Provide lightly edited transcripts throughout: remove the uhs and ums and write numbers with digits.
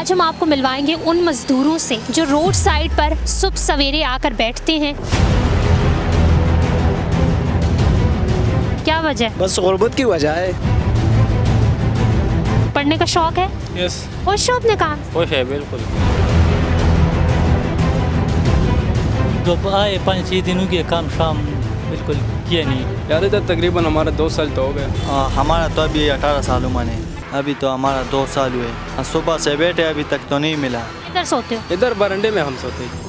आज हम आपको मिलवाएंगे उन मजदूरों से जो रोड साइड पर सुबह सवेरे आकर बैठते हैं। क्या वजह? बस गुर्बत की वजह है। पढ़ने का शौक है? यस, खुश हो अपने काम? खुश है बिल्कुल। जब आए 5-6 दिनों के काम शाम बिल्कुल किया नहीं। यार इधर तकरीबन हमारा 2 साल तो हो गए। हमारा तो अभी 18 साल उम्र है, अभी तो हमारा 2 साल हुए। सुबह से बैठे अभी तक तो नहीं मिला। किधर सोते हो? इधर बरंडे में हम सोते हैं।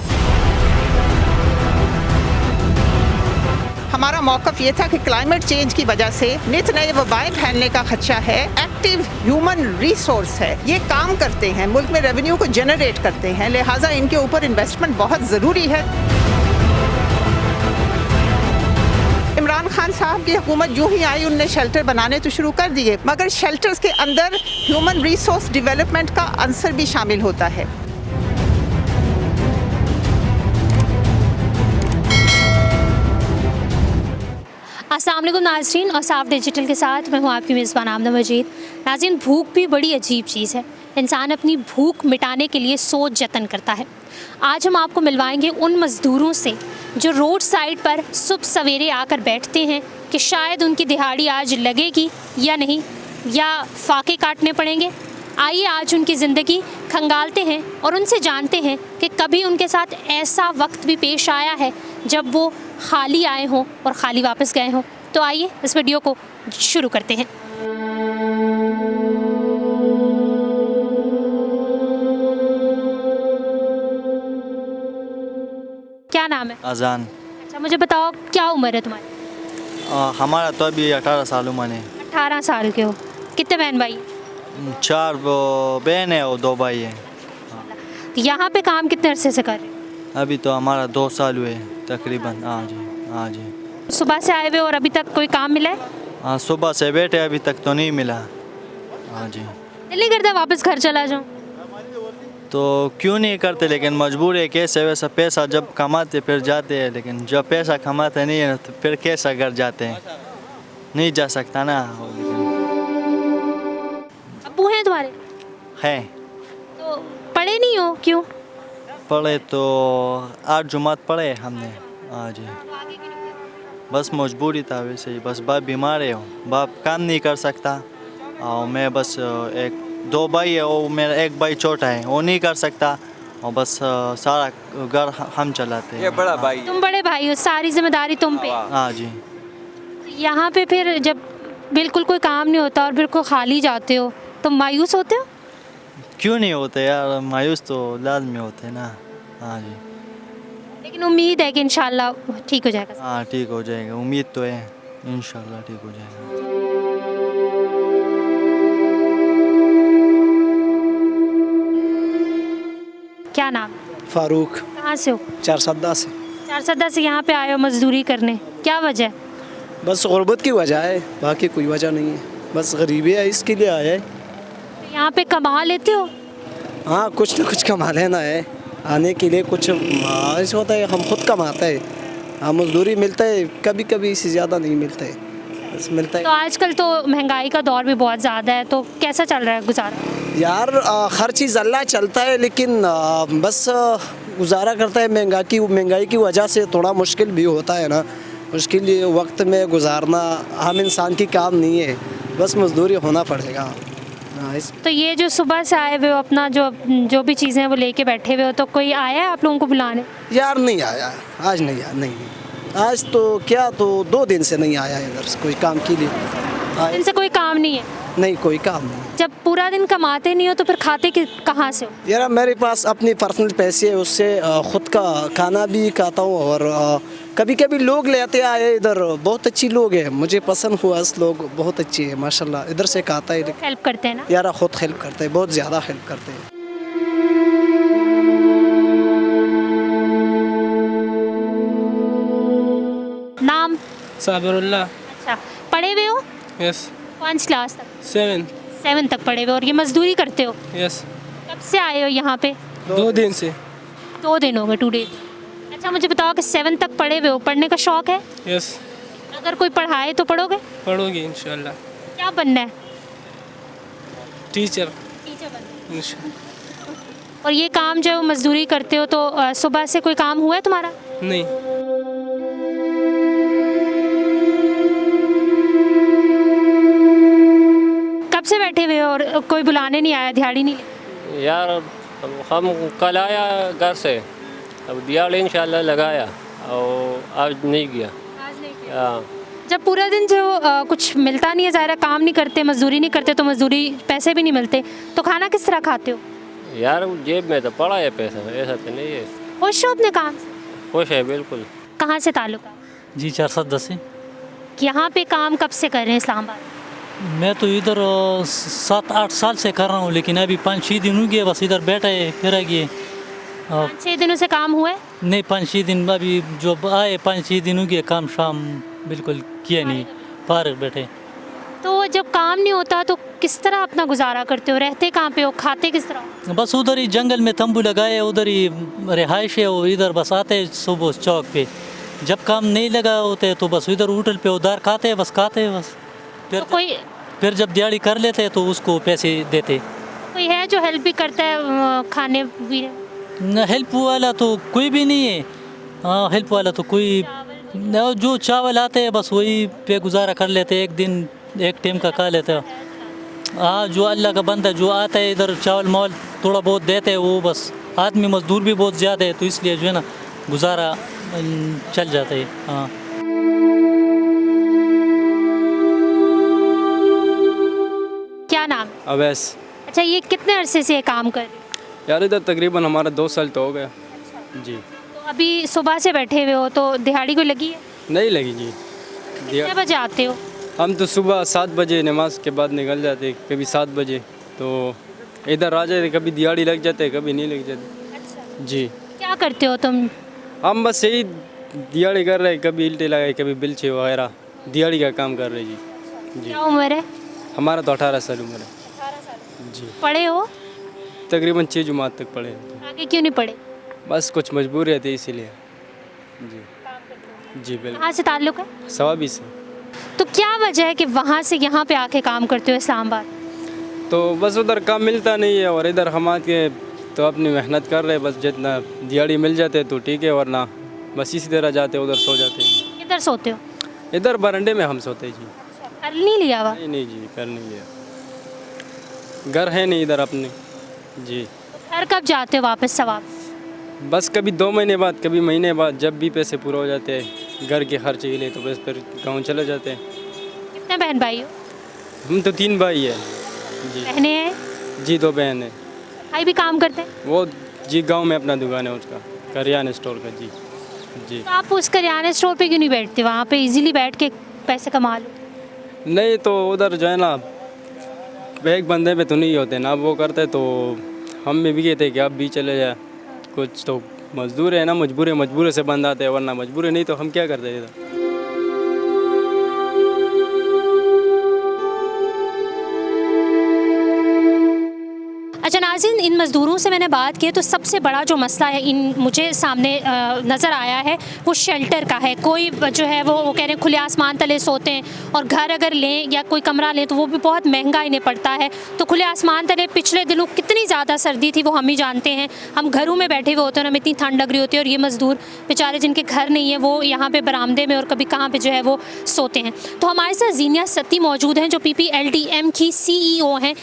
हमारा मौक़िफ़ ये था कि क्लाइमेट चेंज की वजह से नित नए वबाएं फैलने का खदशा है। एक्टिव ह्यूमन रिसोर्स है, ये काम करते हैं, मुल्क में रेवेन्यू को जनरेट करते हैं, लिहाजा इनके ऊपर इन्वेस्टमेंट बहुत ज़रूरी है। इमरान खान साहब की हुकूमत जो ही आई उनने शेल्टर बनाने तो शुरू कर दिए, मगर शेल्टर्स के अंदर ह्यूमन रिसोर्स डेवलपमेंट का अंसर भी शामिल होता है। अस्सलाम वालेकुम नाज़रीन, और साफ डिजिटल के साथ मैं हूँ आपकी मेज़बान आमना मजीद। नाज़रीन, भूख भी बड़ी अजीब चीज़ है। इंसान अपनी भूख मिटाने के लिए सोच जतन करता है। आज हम आपको मिलवाएंगे उन मज़दूरों से जो रोड साइड पर सुबह सवेरे आकर बैठते हैं कि शायद उनकी दिहाड़ी आज लगेगी या नहीं, या फाके काटने पड़ेंगे। आइए आज उनकी ज़िंदगी खंगालते हैं और उनसे जानते हैं कि कभी उनके साथ ऐसा वक्त भी पेश आया है जब वो खाली आए हों और खाली वापस गए हों। तो आइए इस वीडियो को शुरू करते हैं। क्या नाम है? अजान। अच्छा, मुझे बताओ क्या उम्र है तुम्हारी? हमारा तो अभी 18 साल उम्र है। 18 साल के हो। कितने बहन भाई? 4 बहन है और 2 भाई है। यहाँ पे काम कितने अरसे से कर रहे हो? अभी तो हमारा 2 साल हुए तकरीबन। हाँ जी, हाँ जी। सुबह से आए हुए और अभी तक कोई काम मिला है? हाँ, सुबह से बैठे अभी तक तो नहीं मिला। हाँ जी। दिल नहीं करता वापस घर चला जाऊँ? तो क्यों नहीं करते, लेकिन मजबूर है। कैसे वैसा पैसा जब कमाते फिर जाते हैं, लेकिन जब पैसा कमाते नहीं है तो फिर कैसा घर जाते हैं, नहीं जा सकता ना। लेकिन अब्बू हैं तुम्हारे? हैं। तो पढ़े नहीं हो? क्यों? पढ़े तो 8 जुमात पढ़े हमने। हाँ जी, बस मजबूरी था वैसे ही। बस बाप बीमार है, बाप काम नहीं कर सकता, और मैं बस 2 भाई है, वो मेरा एक भाई छोटा है, वो नहीं कर सकता, और बस सारा घर हम चलाते हैं। ये बड़ा भाई। तुम बड़े भाई हो, सारी जिम्मेदारी तुम पे। हाँ जी। यहाँ पे फिर जब बिल्कुल कोई काम नहीं होता और बिल्कुल खाली जाते हो तो मायूस होते हो? क्यों नहीं होते यार, मायूस तो लाजमी होते हैं ना। हाँ जी। लेकिन उम्मीद है कि इंशाल्लाह ठीक हो जाएगा। हाँ, ठीक हो जाएगा, उम्मीद तो है, इंशाल्लाह ठीक हो जाएगा। क्या नाम? फारूक। कहाँ से हो? 4 सद्दा से। 4 सद्दा से यहाँ पे आए हो मजदूरी करने, क्या वजह? बस गुर्बत की वजह है, बाकी कोई वजह नहीं है। बस गरीबी है, इसके लिए आया है। तो यहाँ पे कमा लेते हो? हाँ, कुछ ना कुछ कमा लेना है। आने के लिए कुछ ऐसा होता है, हम खुद कमाते हैं। हाँ, मजदूरी मिलता है, कभी कभी इससे ज़्यादा नहीं मिलता है, बस मिलता तो है। आजकल तो महंगाई का दौर भी बहुत ज़्यादा है, तो कैसा चल रहा है गुजारा? यार हर चीज़ अल्लाह चलता है, लेकिन बस गुजारा करता है। महंगाई की वजह से थोड़ा मुश्किल भी होता है ना। मुश्किल ये वक्त में गुजारना हम इंसान की काम नहीं है, बस मजदूरी होना पड़ेगा। हाँ, तो ये जो सुबह से आए हुए हो, अपना जो भी चीज़ें हैं वो लेके बैठे हुए हो, तो कोई आया है आप लोगों को बुलाने? यार नहीं आया आज, नहीं आया, नहीं आज तो क्या, तो 2 दिन से नहीं आया इधर से कोई काम के लिए। इनसे कोई काम नहीं है? नहीं, कोई काम नहीं। जब पूरा दिन कमाते नहीं हो तो फिर खाते कहाँ से हो? यार मेरे पास अपनी पर्सनल पैसे है, उससे ख़ुद का खाना भी खाता हूँ, और कभी कभी लोग लेते आए इधर। बहुत अच्छी लोग हैं, मुझे पसंद हुआ, इस लोग बहुत अच्छे हैं माशाल्लाह। इधर से खाता है, हेल्प करते हैं ना? यार खुद हेल्प करते हैं, बहुत ज़्यादा हेल्प करते हैं। नाम? साबिरुल्लाह। अच्छा, पढ़े हुए हो? यस। कौन सी क्लास तक? 7। 7 तक पढ़े हुए, और ये मजदूरी करते हो? यस। कब से आए हो यहाँ पे? 2 दिन से। 2 दिन हो गए, 2 डेज। अच्छा, मुझे बताओ कि 7 तक पढ़े हुए हो, पढ़ने का शौक है? यस। अगर कोई पढ़ाए तो पढ़ोगे? पढ़ोगे इंशाल्लाह। क्या बनना है? टीचर। टीचर बनना है। इंशाल्लाह। और ये काम जो मजदूरी करते हो तो सुबह से कोई काम हुआ है तुम्हारा? नहीं। कब से बैठे हुए हो और कोई बुलाने नहीं आया, दिहाड़ी नहीं ली? यार हम कल आया घर से, अब दिहाड़ी इंशाल्लाह लगाया और आज नहीं गया। हाँ। जब पूरा दिन जो कुछ मिलता नहीं है, ज़ाहिर है काम नहीं करते, मजदूरी नहीं करते तो मजदूरी पैसे भी नहीं मिलते, तो खाना किस तरह खाते हो? यार जेब में तो पड़ा है पैसा, ऐसा तो नहीं है। खुश हो अपने काम से? खुश है बिल्कुल। कहाँ से ताल्लुक है? जी 410 से। यहाँ पे काम कब से कर रहे हैं इस्लामाबाद? मैं तो इधर 7-8 साल से कर रहा हूँ, लेकिन अभी 5-6 दिन हो गए बस इधर बैठा है फिर गए। 5-6 दिनों से काम हुआ है? नहीं 5-6 दिन अभी जो आए 5-6 दिन हो गए, काम शाम बिल्कुल किया नहीं, पार बैठे। तो जब काम नहीं होता तो किस तरह अपना गुजारा करते हो? रहते कहाँ पे हो, खाते किस तरह? बस उधर ही जंगल में तंबू लगाए, उधर ही रिहाइश है, वो इधर बस आते हैं सुबह चौक पे, जब काम नहीं लगा होते तो बस इधर होटल पे उधर खाते हैं बस। तो फिर जब दिहाड़ी कर लेते हैं तो उसको पैसे देते। कोई है जो हेल्प भी करता है खाने भी? न हेल्प वाला तो कोई भी नहीं है। हाँ हेल्प वाला तो कोई न, जो चावल आते हैं बस वही पे गुजारा कर लेते हैं, एक दिन एक टाइम का खा लेते हैं। हाँ जो अल्लाह का बंदा जो आता है इधर चावल मावल थोड़ा बहुत देते हैं, वो बस आदमी मजदूर भी बहुत ज़्यादा है तो इसलिए जो है ना गुजारा चल जाता है। हाँ। क्या नाम? अवैस। अच्छा, ये कितने अरसे से ये काम कर रहे हो? यार इधर तकरीबन हमारा 2 साल तो हो गया जी। तो अभी सुबह से बैठे हुए हो तो दिहाड़ी को लगी है? नहीं लगी जी। कितने बजे आते हो? हम तो सुबह 7 बजे नमाज के बाद निकल जाते, कभी 7 बजे तो इधर आ जाते, कभी दिहाड़ी लग जाते कभी नहीं लग जाते जी। क्या करते हो तुम? हम बस यही दिहाड़ी कर रहे, कभी इल्टे लगाए कभी बिलचे वगैरह, दिहाड़ी का काम कर रहे जी। क्या उम्र है? हमारा तो 18 साल उम्र है जी। पढ़े हो? तकरीबन 6 जमात तक पढ़े। आगे क्यों नहीं पढ़े? बस कुछ मजबूरी थी इसीलिए जी। जी बिल्कुल। कहाँ से ताल्लुक है? सवाबी से। तो क्या वजह है कि वहाँ से यहाँ पे आके काम करते हो इस्लामाबाद? तो बस उधर काम मिलता नहीं है और इधर हम आके तो अपनी मेहनत कर रहे, बस जितना दिहाड़ी मिल जाते तो ठीक है, वरना बस इसी तरह जाते उधर सो जाते। किधर सोते हो? इधर बरंडे में हम सोते जी। कर नहीं लिया हुआ? नहीं जी, कर नहीं लिया, घर है नहीं इधर अपने जी। घर कब जाते हो वापस सवाब? बस कभी 2 महीने बाद कभी महीने बाद, जब भी पैसे पूरे हो जाते हैं घर के खर्चे के लिए तो बस फिर गाँव चले जाते हैं। कितने बहन भाई हो? हम तो 3 भाई हैं जी। बहनें हैं? जी 2 बहन हैं। भाई भी काम करते हैं? वो जी गांव में अपना दुकान है उसका, करियाना स्टोर का जी। जी तो आप उस करियाना स्टोर पे क्यों नहीं बैठते? वहाँ पे इजीली बैठ के पैसे कमा लो। नहीं तो उधर जो है ना एक बंदे पे तो नहीं होते ना, वो करते तो हम भी कहते कि आप भी चले जाए, कुछ तो मजदूर है ना, मजबूरी से बंद आते हैं, वरना मजबूरी नहीं तो हम क्या करते इधर। अच्छा नाज़रीन, इन मज़दूरों से मैंने बात की तो सबसे बड़ा जो मसला है इन मुझे सामने नज़र आया है वो शेल्टर का है। कोई जो है वो कह रहे हैं खुले आसमान तले सोते हैं, और घर अगर लें या कोई कमरा लें तो वो भी बहुत महंगा इन्हें पड़ता है। तो खुले आसमान तले पिछले दिनों कितनी ज़्यादा सर्दी थी वो हम ही जानते हैं। हम घरों में बैठे हुए होते हैं, हमें इतनी ठंड लग रही होती है, और ये मज़दूर बेचारे जिनके घर नहीं है वो यहाँ पर बरामदे में और कभी कहाँ पर जो है वो सोते हैं। तो हमारे साथ ज़ीनिया सत्ती मौजूद हैं जो PPLDM की CEO हैं।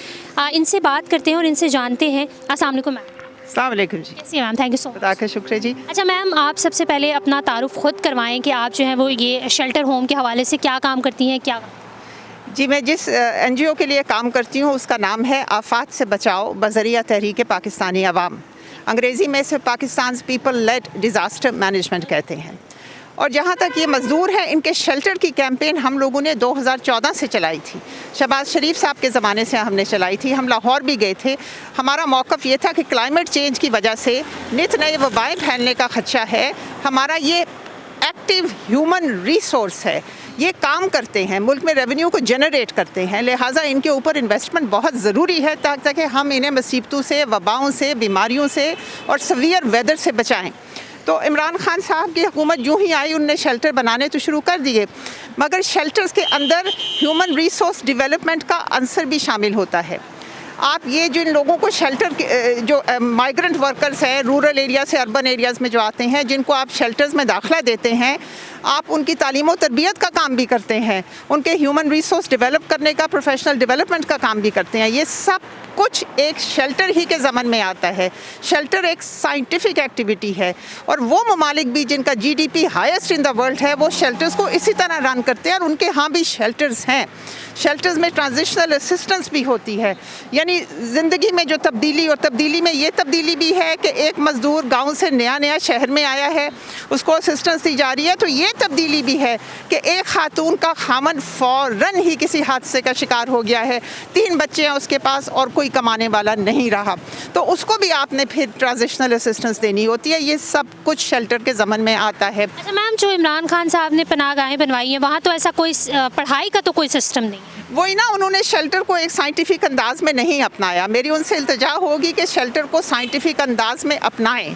इनसे बात करते हैं और इनसे जानते हैं। अस्सलाम वालेकुम मैम। अस्सलाम वालेकुम जी। कैसी हैं ma'am? Thank you so much. खुदा का शुक्र जी। अच्छा मैम, आप सबसे पहले अपना तारुफ खुद करवाएं कि आप जो है वो ये शेल्टर होम के हवाले से क्या काम करती हैं? क्या जी, मैं जिस NGO के लिए काम करती हूँ उसका नाम है आफात से बचाओ बज़रिया तहरीक पाकिस्तानी अवाम। अंग्रेज़ी में इसे Pakistan people led disaster management कहते हैं। और जहाँ तक ये मज़दूर हैं, इनके शेल्टर की कैंपेन हम लोगों ने 2014 से चलाई थी। शहबाज शरीफ साहब के ज़माने से हमने चलाई थी। हम लाहौर भी गए थे। हमारा मौक़िफ़ ये था कि क्लाइमेट चेंज की वजह से नित नए वबाएँ फैलने का ख़दशा है। हमारा ये एक्टिव ह्यूमन रिसोर्स है, ये काम करते हैं, मुल्क में रेवेन्यू को जनरेट करते हैं, लिहाजा इनके ऊपर इन्वेस्टमेंट बहुत ज़रूरी है ताकि हम इन्हें मुसीबतों से, वबाओं से, बीमारियों से और सवियर वेदर से बचाएँ। तो इमरान खान साहब की हुकूमत यूँ ही आई, उनने शेल्टर बनाने तो शुरू कर दिए, मगर शेल्टर्स के अंदर ह्यूमन रिसोर्स डेवलपमेंट का अंसर भी शामिल होता है। आप ये जिन लोगों को शेल्टर जो माइग्रेंट वर्कर्स हैं रूरल एरिया से अर्बन एरियाज़ में जो आते हैं, जिनको आप शेल्टर्स में दाखिला देते हैं, आप उनकी तालीम व तरबियत का काम भी करते हैं, उनके ह्यूमन रिसोर्स डेवलप करने का, प्रोफेशनल डेवलपमेंट का काम भी करते हैं। ये सब कुछ एक शेल्टर ही के ज़मन में आता है। शेल्टर एक साइंटिफिक एक्टिविटी है और वो ममालिक भी जिनका GDP highest in the world है, वो शेल्टर्स को इसी तरह रन करते हैं और उनके यहाँ भी शेल्टर्स हैं। शेल्टर्स में ट्रांजिशनल असिस्टेंस भी होती है, यानी ज़िंदगी में जो तब्दीली, और तब्दीली में ये तब्दीली भी है कि एक मज़दूर गाँव से नया शहर में आया है, उसको असिस्टेंस दी जा रही है, तो ये तब्दीली भी है कि एक खातून का खामन फ़ौरन ही किसी हादसे का शिकार हो गया है, 3 बच्चे हैं उसके पास और कोई कमाने वाला नहीं रहा, तो उसको भी आपने फिर ट्रांजिशनल असिस्टेंस देनी होती है। ये सब कुछ शेल्टर के ज़मन में आता है। अच्छा मैम, जो इमरान खान साहब ने पनाहगाहें बनवाई हैं, वहाँ तो ऐसा कोई पढ़ाई का तो कोई सिस्टम नहीं है। वही ना, उन्होंने शेल्टर को एक साइंटिफिक अंदाज में नहीं अपनाया। मेरी उनसे इल्तिजा होगी कि शेल्टर को साइंटिफिक अंदाज में अपनाएं।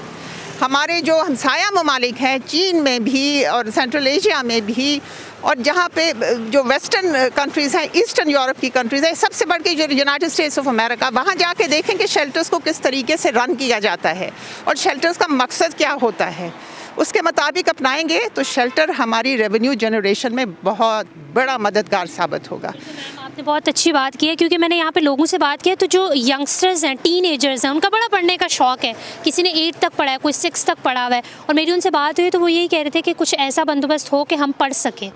हमारे जो हमसाया ममालिक हैं, चीन में भी और सेंट्रल एशिया में भी, और जहाँ पे जो वेस्टर्न कंट्रीज़ हैं, ईस्टर्न यूरोप की कंट्रीज़ हैं, सबसे बढ़ के जो यूनाइटेड स्टेट्स ऑफ अमेरिका, वहाँ जाके देखें कि शेल्टर्स को किस तरीके से रन किया जाता है और शेल्टर्स का मकसद क्या होता है, उसके मुताबिक अपनाएंगे तो शेल्टर हमारी रेवेन्यू जनरेशन में बहुत बड़ा मददगार साबित होगा। आपने बहुत अच्छी बात की है, क्योंकि मैंने यहाँ पे लोगों से बात किया तो जो यंगस्टर्स हैं, टीनेजर्स हैं, उनका बड़ा पढ़ने का शौक़ है। किसी ने 8 तक पढ़ा है, कोई 6 तक पढ़ा हुआ है, और मेरी उनसे बात हुई तो वो यही कह रहे थे कि कुछ ऐसा बंदोबस्त हो कि हम पढ़ सकें।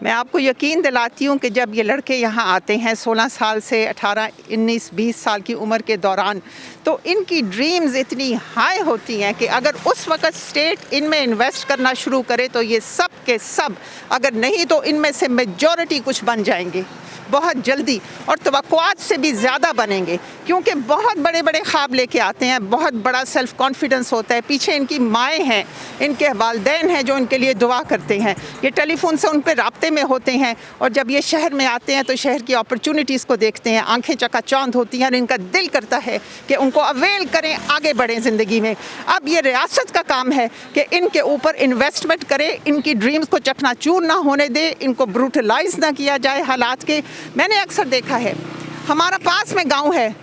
मैं आपको यकीन दिलाती हूँ कि जब ये लड़के यहाँ आते हैं 16 साल से 18, 19, 20 साल की उम्र के दौरान, तो इनकी ड्रीम्स इतनी हाई होती हैं कि अगर उस वक़्त स्टेट इनमें इन्वेस्ट करना शुरू करे तो ये सब के सब, अगर नहीं तो इनमें से मेजॉरिटी कुछ बन जाएंगे बहुत जल्दी, और तवक्कुआत से भी ज़्यादा बनेंगे, क्योंकि बहुत बड़े बड़े ख्वाब लेके आते हैं, बहुत बड़ा सेल्फ़ कॉन्फिडेंस होता है, पीछे इनकी माएँ हैं, इनके वालिदैन हैं जो इनके लिए दुआ करते हैं, ये टेलीफोन से उन पर राब्ते में होते हैं, और जब ये शहर में आते हैं तो शहर की अपॉर्चुनिटीज़ को देखते हैं, आंखें चकाचौंध होती हैं और इनका दिल करता है कि उनको अवेल करें, आगे बढ़ें ज़िंदगी में। अब ये रियासत का काम है कि इनके ऊपर इन्वेस्टमेंट करे, इनकी ड्रीम्स को चकनाचूर ना होने दे, इनको ब्रूटलाइज ना किया जाए हालात के। मैंने अक्सर देखा है, हमारा पास में गांव है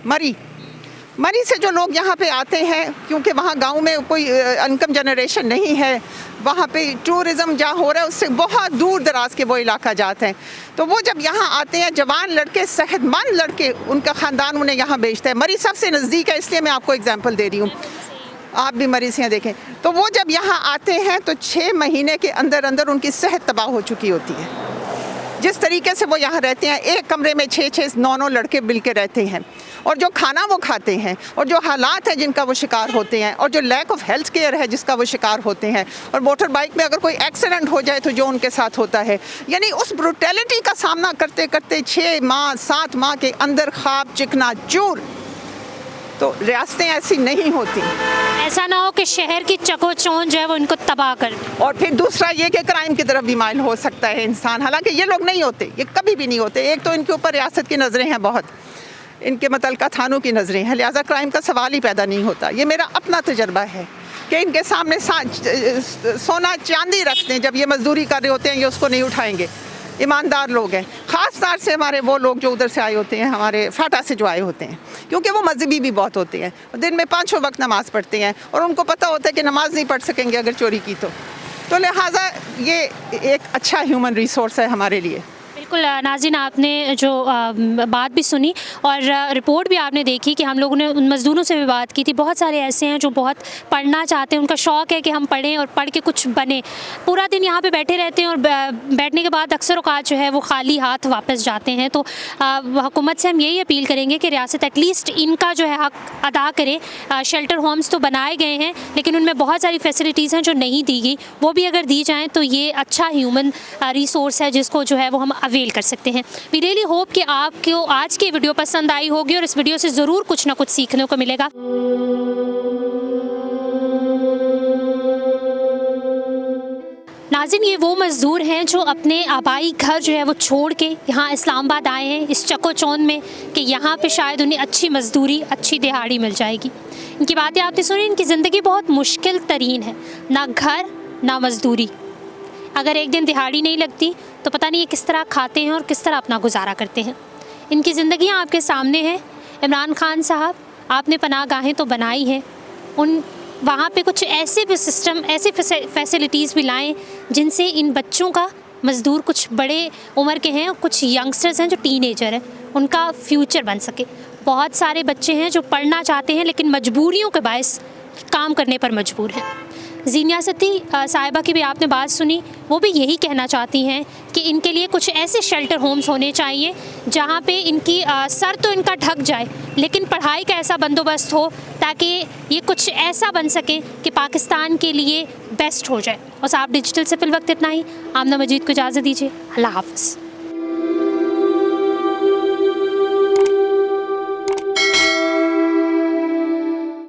मरी से जो लोग यहाँ पे आते हैं, क्योंकि वहाँ गांव में कोई इनकम जनरेशन नहीं है, वहाँ पे टूरिज़्म जहाँ हो रहा है उससे बहुत दूर दराज के वो इलाका जाते हैं, तो वो जब यहाँ आते हैं, जवान लड़के, सेहतमंद लड़के, उनका ख़ानदान उन्हें यहाँ भेजता है। मरी सबसे नज़दीक है, इसलिए मैं आपको एग्जांपल दे रही हूँ, आप भी मरी से देखें। तो वो जब यहाँ आते हैं तो 6 महीने के अंदर अंदर उनकी सेहत तबाह हो चुकी होती है। जिस तरीके से वो यहाँ रहते हैं, एक कमरे में 6-6, 9-9 लड़के मिल के रहते हैं, और जो खाना वो खाते हैं, और जो हालात हैं जिनका वो शिकार होते हैं, और जो लैक ऑफ हेल्थ केयर है जिसका वो शिकार होते हैं, और मोटर बाइक में अगर कोई एक्सीडेंट हो जाए तो जो उनके साथ होता है, यानी उस ब्रूटैलिटी का सामना करते करते 6 माह 7 माह के अंदर ख्वाब चिकना चूर। तो रियासतें ऐसी नहीं होती, ऐसा ना हो कि शहर की चकोचौंध जो है वो इनको तबाह कर दे। और फिर दूसरा ये कि क्राइम की तरफ भी माइल हो सकता है इंसान, हालांकि ये लोग नहीं होते, ये कभी भी नहीं होते। एक तो इनके ऊपर रियासत की नज़रें हैं, बहुत इनके मुतल्लिका थानों की नज़रें हैं, लिहाजा क्राइम का सवाल ही पैदा नहीं होता। ये मेरा अपना तजर्बा है कि इनके सामने सोना चांदी रखते हैं, जब ये मजदूरी कर रहे होते हैं ये उसको नहीं उठाएंगे। ईमानदार लोग हैं, ख़ास तौर से हमारे वो लोग जो उधर से आए होते हैं, हमारे फाटा से जो आए होते हैं, क्योंकि वो मजहबी भी बहुत होते हैं, दिन में 5 वक्त नमाज़ पढ़ते हैं, और उनको पता होता है कि नमाज नहीं पढ़ सकेंगे अगर चोरी की तो लिहाजा ये एक अच्छा ह्यूमन रिसोर्स है हमारे लिए। बिल्कुल नाज़रीन, आपने जो बात भी सुनी और रिपोर्ट भी आपने देखी कि हम लोगों ने उन मज़दूरों से भी बात की थी। बहुत सारे ऐसे हैं जो बहुत पढ़ना चाहते हैं, उनका शौक़ है कि हम पढ़ें और पढ़ के कुछ बने। पूरा दिन यहाँ पे बैठे रहते हैं और बैठने के बाद अक्सर औक़ात जो है वो खाली हाथ वापस जाते हैं। तो हुकूमत से हम यही अपील करेंगे कि रियासत एटलीस्ट इनका जो है हक़ अदा करे। शेल्टर होम्स तो बनाए गए हैं, लेकिन उनमें बहुत सारी फैसिलिटीज़ हैं जो नहीं दी गई, वो भी अगर दी जाएँ तो ये अच्छा ह्यूमन रिसोर्स है जिसको जो है वो हम अवेल कर सकते हैं। वी रियली होप कि आपको आज की वीडियो पसंद आई होगी और इस वीडियो से ज़रूर कुछ ना कुछ सीखने को मिलेगा। नाज़रीन, ये वो मज़दूर हैं जो अपने आबाई घर जो है वो छोड़ के यहाँ इस्लामाबाद आए हैं इस चकोचौंध में कि यहाँ पे शायद उन्हें अच्छी मज़दूरी, अच्छी दिहाड़ी मिल जाएगी। इनकी बातें आपने सुनी, इनकी ज़िंदगी बहुत मुश्किल तरीन है, ना घर ना मज़दूरी। अगर एक दिन दिहाड़ी नहीं लगती तो पता नहीं ये किस तरह खाते हैं और किस तरह अपना गुजारा करते हैं। इनकी ज़िंदगियाँ आपके सामने हैं। इमरान खान साहब, आपने पनाह गाहें तो बनाई हैं, उन वहाँ पे कुछ ऐसे भी सिस्टम, ऐसी फैसिलिटीज़ भी लाएं जिनसे इन बच्चों का, मज़दूर कुछ बड़े उम्र के हैं, कुछ यंगस्टर्स हैं जो टीनेजर हैं, उनका फ्यूचर बन सके। बहुत सारे बच्चे हैं जो पढ़ना चाहते हैं लेकिन मजबूरियों के बायस काम करने पर मजबूर हैं। जीनिया सती साहिबा की भी आपने बात सुनी, वो भी यही कहना चाहती हैं कि इनके लिए कुछ ऐसे शेल्टर होम्स होने चाहिए जहाँ पे इनकी सर तो इनका ढक जाए लेकिन पढ़ाई का ऐसा बंदोबस्त हो ताकि ये कुछ ऐसा बन सके कि पाकिस्तान के लिए बेस्ट हो जाए। और साफ डिजिटल से फिल वक्त इतना ही। आमना मजीद को इजाज़त दीजिए। अल्लाह हाफ़िज़।